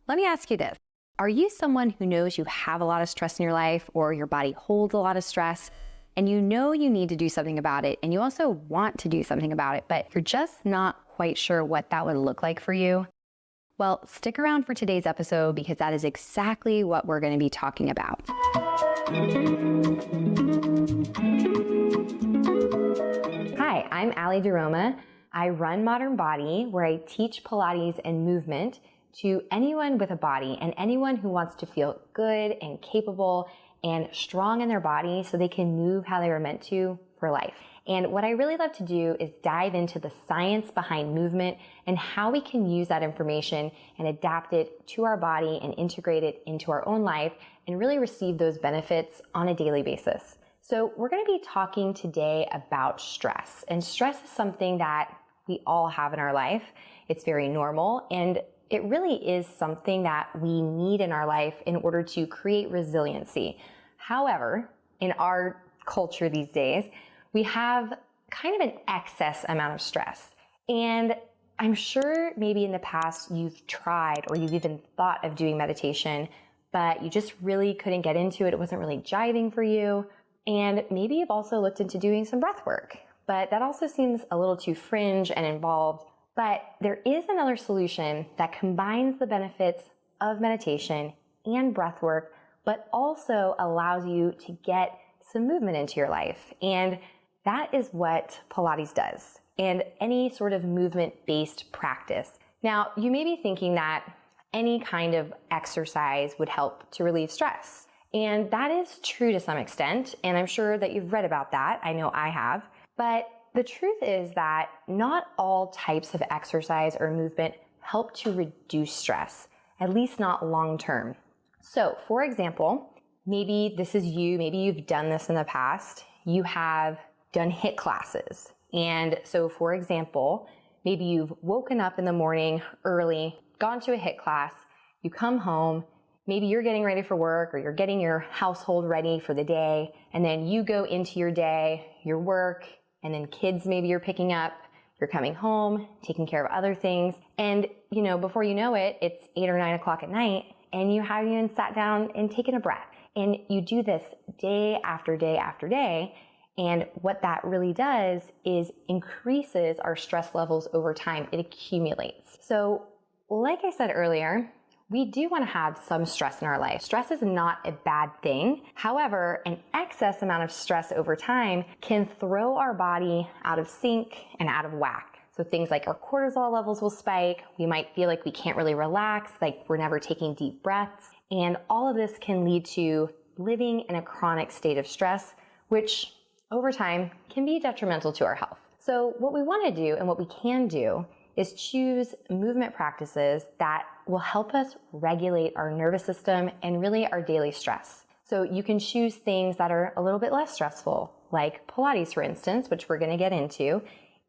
Let me ask you this. Are you someone who knows you have a lot of stress in your life, or your body holds a lot of stress, and you know you need to do something about it, and you also want to do something about it, but you're just not quite sure what that would look like for you? Well, stick around for today's episode because that is exactly what we're going to be talking about. Hi, I'm Aly DiRoma. I run Modern Body, where I teach Pilates and movement to anyone with a body and anyone who wants to feel good and capable and strong in their body so they can move how they were meant to for life. And what I really love to do is dive into the science behind movement and how we can use that information and adapt it to our body and integrate it into our own life and really receive those benefits on a daily basis. So we're going to be talking today about stress. And stress is something that we all have in our life. It's very normal, and it really is something that we need in our life in order to create resiliency. However, in our culture these days, we have kind of an excess amount of stress. And I'm sure maybe in the past you've tried or you've even thought of doing meditation, but you just really couldn't get into it. It wasn't really jiving for you. And maybe you've also looked into doing some breath work, but that also seems a little too fringe and involved. But there is another solution that combines the benefits of meditation and breath work, but also allows you to get some movement into your life. And that is what Pilates does, and any sort of movement-based practice. Now, you may be thinking that any kind of exercise would help to relieve stress. And that is true to some extent, and I'm sure that you've read about that. I know I have. But the truth is that not all types of exercise or movement help to reduce stress, at least not long term. So, for example, maybe this is you, maybe you've done this in the past. You have done HIIT classes. And so, for example, maybe you've woken up in the morning early, gone to a HIIT class, you come home, maybe you're getting ready for work or you're getting your household ready for the day, and then you go into your day, your work, and then kids maybe you're picking up, you're coming home, taking care of other things, and before you know it, it's 8 or 9 o'clock at night, and you haven't even sat down and taken a breath. And you do this day after day after day, and what that really does is increases our stress levels over time. It accumulates. So, like I said earlier, we do want to have some stress in our life. Stress is not a bad thing. However, an excess amount of stress over time can throw our body out of sync and out of whack. So things like our cortisol levels will spike. We might feel like we can't really relax, like we're never taking deep breaths. And all of this can lead to living in a chronic state of stress, which over time can be detrimental to our health. So what we want to do and what we can do is choose movement practices that will help us regulate our nervous system and really our daily stress. So you can choose things that are a little bit less stressful, like Pilates, for instance, which we're going to get into,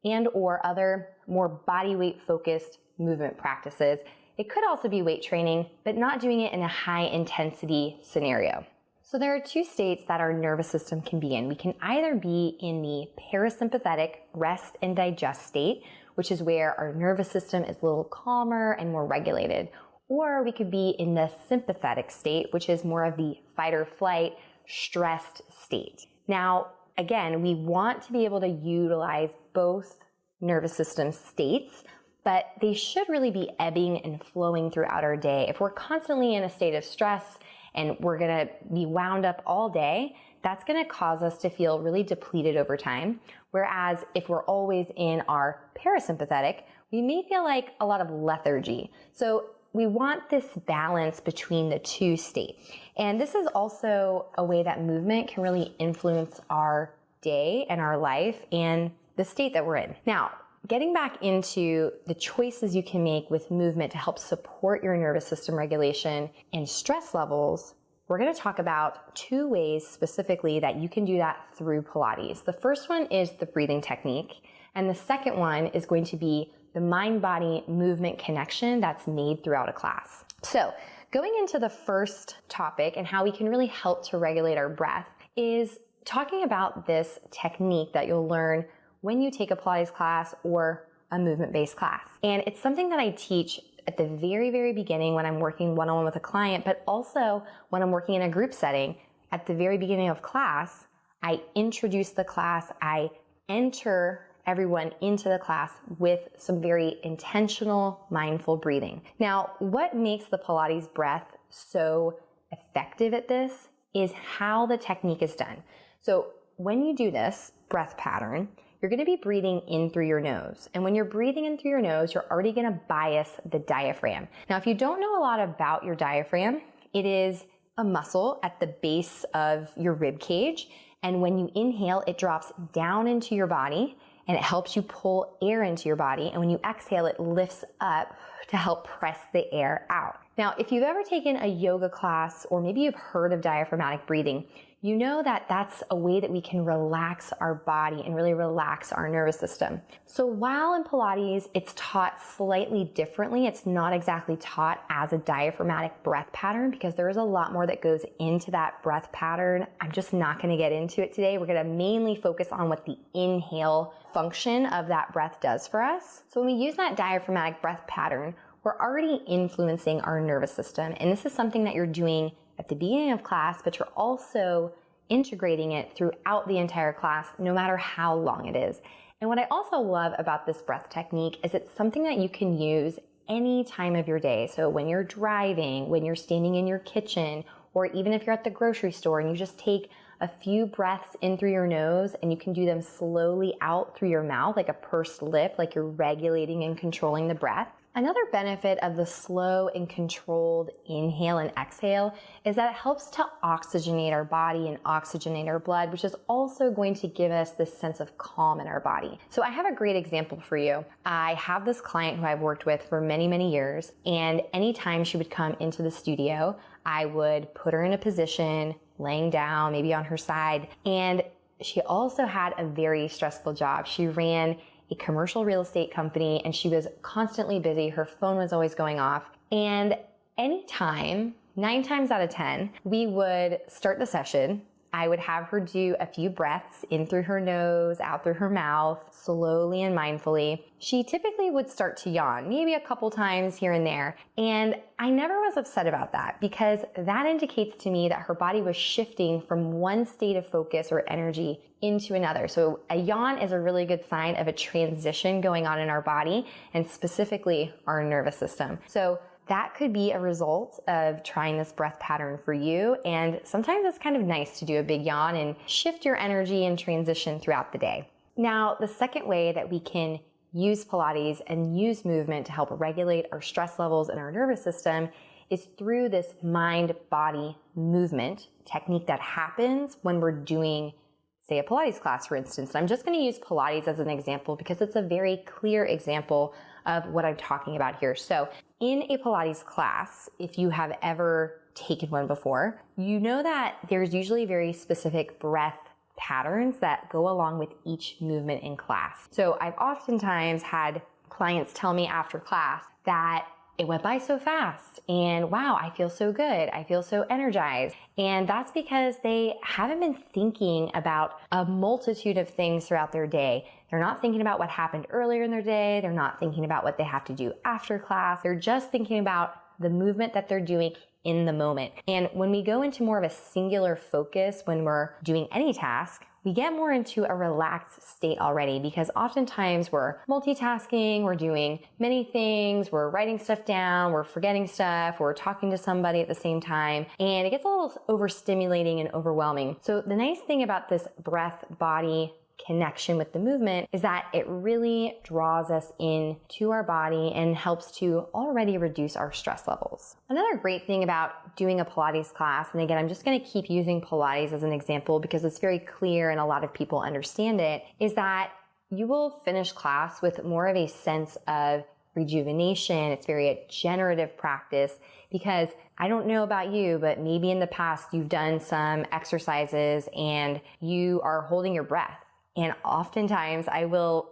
and or other more body weight focused movement practices. It could also be weight training, but not doing it in a high intensity scenario. So there are two states that our nervous system can be in. We can either be in the parasympathetic rest and digest state, which is where our nervous system is a little calmer and more regulated. Or we could be in the sympathetic state, which is more of the fight or flight, stressed state. Now, again, we want to be able to utilize both nervous system states, but they should really be ebbing and flowing throughout our day. If we're constantly in a state of stress and we're gonna be wound up all day, that's gonna cause us to feel really depleted over time. Whereas if we're always in our parasympathetic, we may feel like a lot of lethargy. So we want this balance between the two states. And this is also a way that movement can really influence our day and our life and the state that we're in. Now, getting back into the choices you can make with movement to help support your nervous system regulation and stress levels, we're going to talk about two ways specifically that you can do that through Pilates. The first one is the breathing technique, and the second one is going to be the mind-body movement connection that's made throughout a class. So, going into the first topic and how we can really help to regulate our breath is talking about this technique that you'll learn when you take a Pilates class or a movement-based class. And it's something that I teach at the very, very beginning when I'm working one-on-one with a client, but also when I'm working in a group setting. At the very beginning of class, I introduce the class, I enter everyone into the class with some very intentional, mindful breathing. Now, what makes the Pilates breath so effective at this is how the technique is done. So when you do this breath pattern, you're going to be breathing in through your nose. And when you're breathing in through your nose, you're already going to bias the diaphragm. Now, if you don't know a lot about your diaphragm, it is a muscle at the base of your rib cage. And when you inhale, it drops down into your body and it helps you pull air into your body. And when you exhale, it lifts up to help press the air out. Now, if you've ever taken a yoga class, or maybe you've heard of diaphragmatic breathing, you know that that's a way that we can relax our body and really relax our nervous system. So while in Pilates, it's taught slightly differently, it's not exactly taught as a diaphragmatic breath pattern because there is a lot more that goes into that breath pattern. I'm just not going to get into it today. We're going to mainly focus on what the inhale function of that breath does for us. So when we use that diaphragmatic breath pattern, we're already influencing our nervous system. And this is something that you're doing at the beginning of class, but you're also integrating it throughout the entire class, no matter how long it is. And what I also love about this breath technique is it's something that you can use any time of your day. So when you're driving, when you're standing in your kitchen, or even if you're at the grocery store and you just take a few breaths in through your nose and you can do them slowly out through your mouth, like a pursed lip, like you're regulating and controlling the breath. Another benefit of the slow and controlled inhale and exhale is that it helps to oxygenate our body and oxygenate our blood, which is also going to give us this sense of calm in our body. So I have a great example for you. I have this client who I've worked with for many, many years, and anytime she would come into the studio, I would put her in a position, laying down, maybe on her side, and she also had a very stressful job. She ran a commercial real estate company and she was constantly busy. Her phone was always going off. And anytime, 9 times out of 10, we would start the session. I would have her do a few breaths in through her nose, out through her mouth, slowly and mindfully. She typically would start to yawn, maybe a couple times here and there. And I never was upset about that because that indicates to me that her body was shifting from one state of focus or energy into another. So a yawn is a really good sign of a transition going on in our body and specifically our nervous system. So that could be a result of trying this breath pattern for you. And sometimes it's kind of nice to do a big yawn and shift your energy and transition throughout the day. Now, the second way that we can use Pilates and use movement to help regulate our stress levels in our nervous system is through this mind-body movement technique that happens when we're doing, say, a Pilates class, for instance. And I'm just going to use Pilates as an example because it's a very clear example of what I'm talking about here. So in a Pilates class, if you have ever taken one before, you know that there's usually very specific breath patterns that go along with each movement in class. So I've oftentimes had clients tell me after class that it went by so fast and wow, I feel so good. I feel so energized. And that's because they haven't been thinking about a multitude of things throughout their day. They're not thinking about what happened earlier in their day. They're not thinking about what they have to do after class. They're just thinking about the movement that they're doing in the moment. And when we go into more of a singular focus when we're doing any task, we get more into a relaxed state already because oftentimes we're multitasking, we're doing many things, we're writing stuff down, we're forgetting stuff, we're talking to somebody at the same time, and it gets a little overstimulating and overwhelming. So the nice thing about this breath-body connection with the movement is that it really draws us into our body and helps to already reduce our stress levels. Another great thing about doing a Pilates class, and again, I'm just going to keep using Pilates as an example because it's very clear and a lot of people understand it, is that you will finish class with more of a sense of rejuvenation. It's very a generative practice because I don't know about you, but maybe in the past you've done some exercises and you are holding your breath. And oftentimes I will,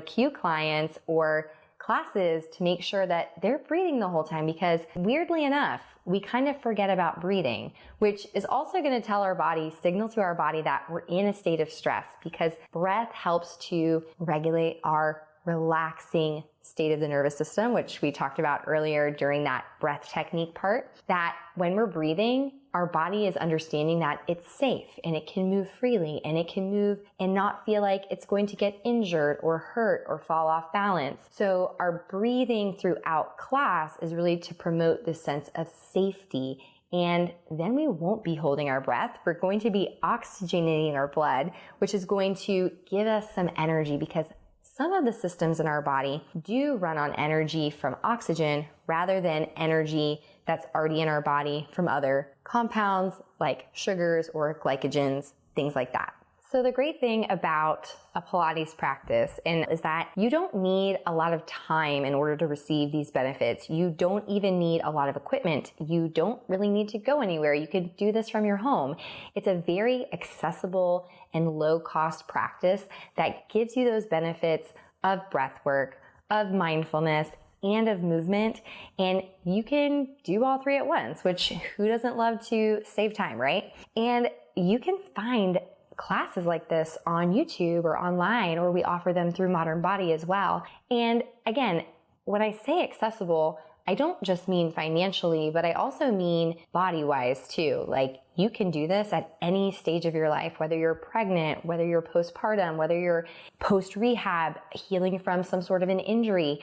cue clients or classes to make sure that they're breathing the whole time because weirdly enough, we kind of forget about breathing, which is also going to tell our body, signal to our body that we're in a state of stress because breath helps to regulate our relaxing state of the nervous system, which we talked about earlier during that breath technique part, that when we're breathing, our body is understanding that it's safe and it can move freely and it can move and not feel like it's going to get injured or hurt or fall off balance. So our breathing throughout class is really to promote this sense of safety. And then we won't be holding our breath. We're going to be oxygenating our blood, which is going to give us some energy, because some of the systems in our body do run on energy from oxygen rather than energy that's already in our body from other compounds like sugars or glycogens, things like that. So the great thing about a Pilates practice is that you don't need a lot of time in order to receive these benefits. You don't even need a lot of equipment. You don't really need to go anywhere. You could do this from your home. It's a very accessible and low cost practice that gives you those benefits of breath work, of mindfulness, and of movement. And you can do all three at once, which who doesn't love to save time, right? And you can find classes like this on YouTube or online, or we offer them through Modern Body as well. And again, when I say accessible, I don't just mean financially, but I also mean body-wise too. Like, you can do this at any stage of your life, whether you're pregnant, whether you're postpartum, whether you're post-rehab, healing from some sort of an injury.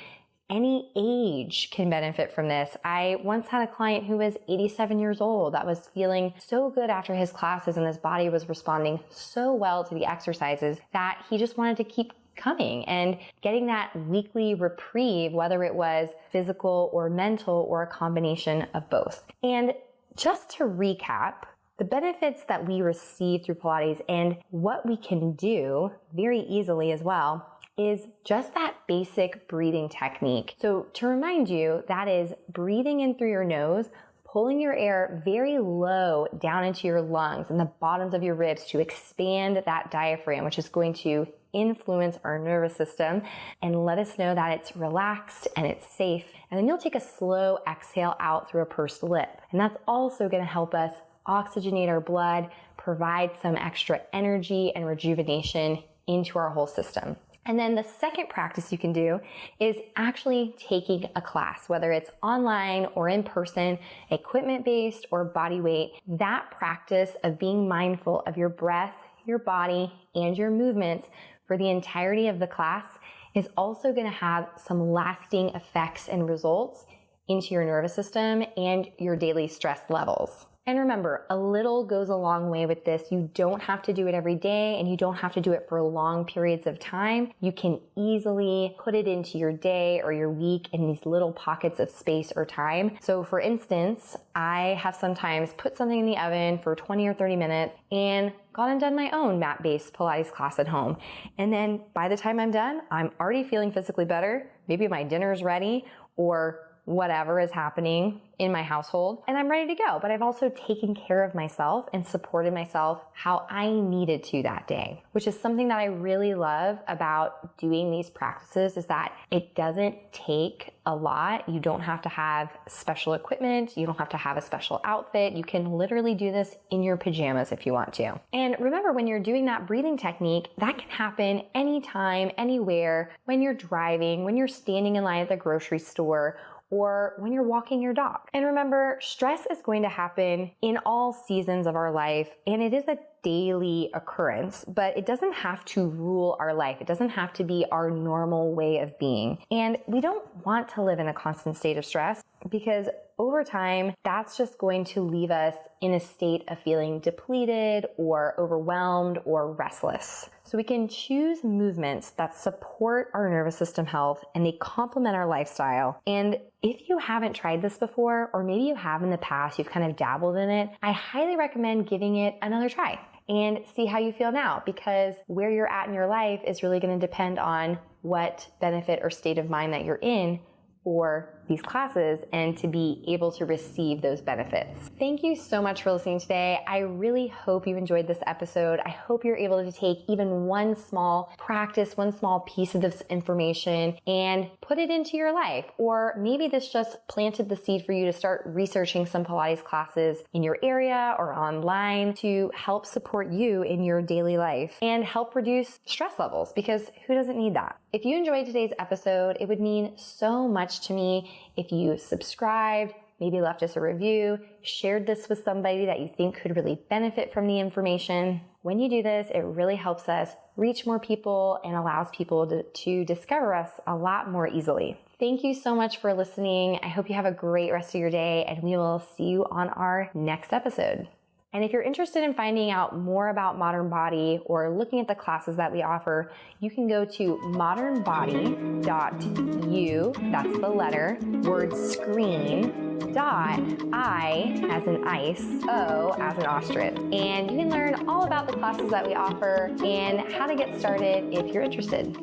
Any age can benefit from this. I once had a client who was 87 years old that was feeling so good after his classes, and his body was responding so well to the exercises that he just wanted to keep coming and getting that weekly reprieve, whether it was physical or mental or a combination of both. And just to recap, the benefits that we receive through Pilates and what we can do very easily as well is just that basic breathing technique. So to remind you, that is breathing in through your nose, pulling your air very low down into your lungs and the bottoms of your ribs to expand that diaphragm, which is going to influence our nervous system and let us know that it's relaxed and it's safe. And then you'll take a slow exhale out through a pursed lip. And that's also going to help us oxygenate our blood, provide some extra energy and rejuvenation into our whole system. And then the second practice you can do is actually taking a class, whether it's online or in person, equipment-based or body weight. That practice of being mindful of your breath, your body, and your movements for the entirety of the class is also going to have some lasting effects and results into your nervous system and your daily stress levels. And remember, a little goes a long way with this. You don't have to do it every day, and you don't have to do it for long periods of time. You can easily put it into your day or your week in these little pockets of space or time. So for instance, I have sometimes put something in the oven for 20 or 30 minutes and gone and done my own mat-based Pilates class at home. And then by the time I'm done, I'm already feeling physically better. Maybe my dinner's ready, or whatever is happening in my household, and I'm ready to go. But I've also taken care of myself and supported myself how I needed to that day, which is something that I really love about doing these practices, is that it doesn't take a lot. You don't have to have special equipment. You don't have to have a special outfit. You can literally do this in your pajamas if you want to. And remember, when you're doing that breathing technique, that can happen anytime, anywhere, when you're driving, when you're standing in line at the grocery store, or when you're walking your dog. And remember, stress is going to happen in all seasons of our life, and it is a daily occurrence, but it doesn't have to rule our life. It doesn't have to be our normal way of being. And we don't want to live in a constant state of stress, because over time, that's just going to leave us in a state of feeling depleted or overwhelmed or restless. So we can choose movements that support our nervous system health and they complement our lifestyle. And if you haven't tried this before, or maybe you have in the past, you've kind of dabbled in it, I highly recommend giving it another try and see how you feel now, because where you're at in your life is really going to depend on what benefit or state of mind that you're in for these classes and to be able to receive those benefits. Thank you so much for listening today. I really hope you enjoyed this episode. I hope you're able to take even one small practice, one small piece of this information and put it into your life. Or maybe this just planted the seed for you to start researching some Pilates classes in your area or online to help support you in your daily life and help reduce stress levels, because who doesn't need that? If you enjoyed today's episode, it would mean so much to me if you subscribed, maybe left us a review, shared this with somebody that you think could really benefit from the information. When you do this, it really helps us reach more people and allows people to discover us a lot more easily. Thank you so much for listening. I hope you have a great rest of your day, and we will see you on our next episode. And if you're interested in finding out more about Modern Body or looking at the classes that we offer, you can go to modernbody.u, that's the letter, word screen, .I as in ice, O as in ostrich. And you can learn all about the classes that we offer and how to get started if you're interested.